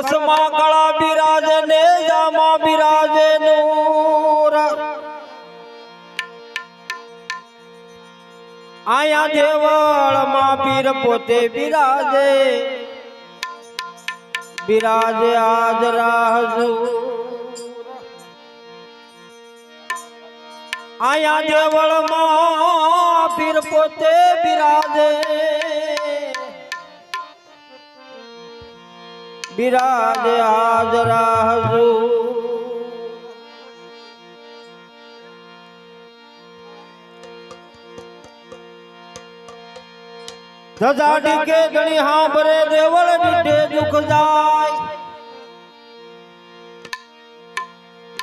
કળશમાં કળા બિરાજે ને જામાં બિરાજે નૂર આયા દેવળમાં પીર પોતે બિરાજે બિરાજે હાજરા હજૂર આયા દેવળમાં પીર પોતે બિરાજે બિરાજે હાજરા હજૂર ધજાડી કે ગણી હાંભરે દેવળ દીઠે દુખ જાય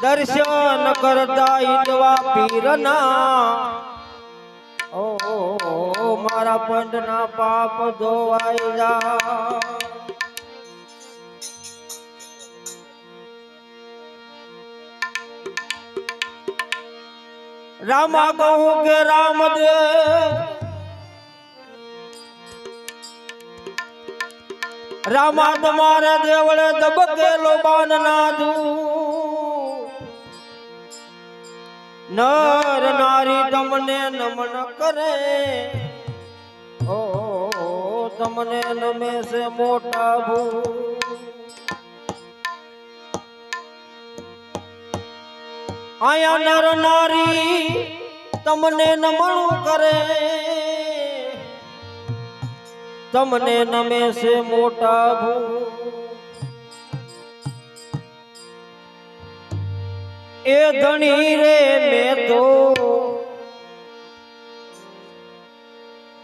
દર્શન કરતા ઈંદવા પીરના ઓ મારા પંડના પાપ ધોવાઈ જા રામા કહું કે રામદેવ રામા તમારે દેવળે દબકેલો બાન નાદુ નર નારી તમને નમન કરે ઓ તમને નમે છે મોટા ભૂ આયા નર નારી તમને નમન કરે તમને નમે છે મોટા ભૂ એ ધણી રે મેં તો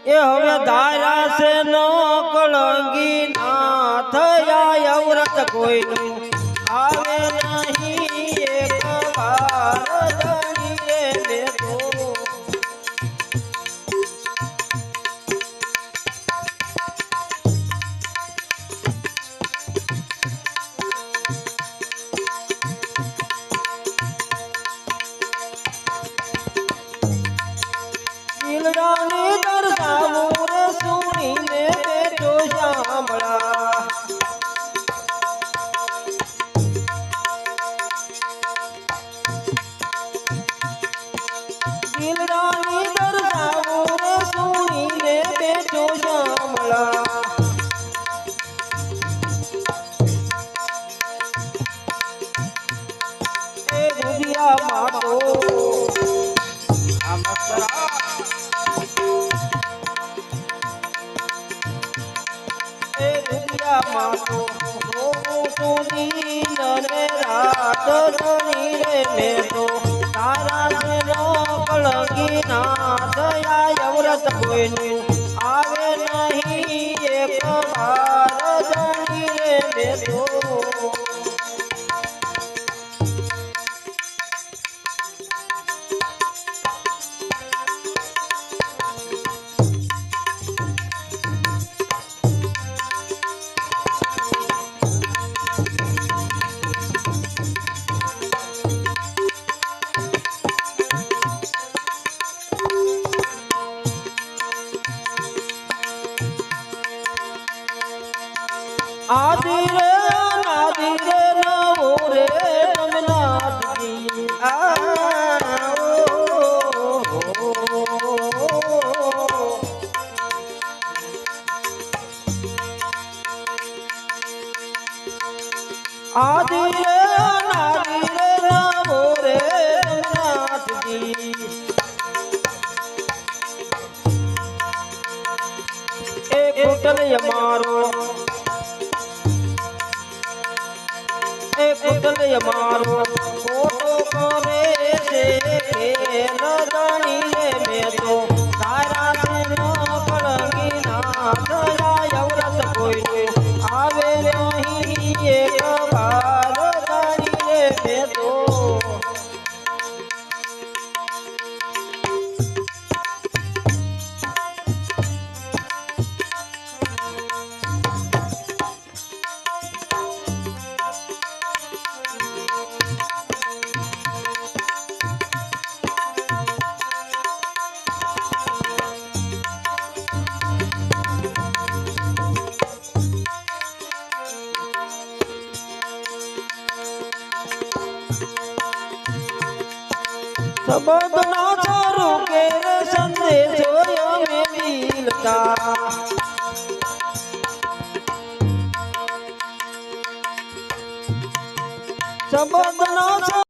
એ હવે ધારા છે ન કળંગી ના થયા અવરત કોઈનું આવે નહીં એક વાર ધણી રે મેં તો દિલડાની દરસાવું રે સુણીને બેઠો સાંભળા દિલડાની દરસાવું રે સુણીને બેઠો સાંભળા એ દુનિયા માટો આ મતરા માતો સુની નરે રાત ધણી રે મેં તો તારા છે નો કળંગી ના થયા અવરત કોઈનું આવે નહીં એક વાર ધણી રે મેં તો આદિ રે નાદિ રે નવો રે નમનાદજી આદિ રે નાદિ રે નવો રે નમનાદજી એક કુટલ મારો કુટલ મારો ખોટો કરે છે નદાણી રે મેં તો તારા છે નો કળંગી ના થયા અવરત કોઈનું આવે નહીં એક વાર દાણી રે મેં તો શબ્દના સ્વરૂપે સંદેશો અમે મિલતા શબ્દના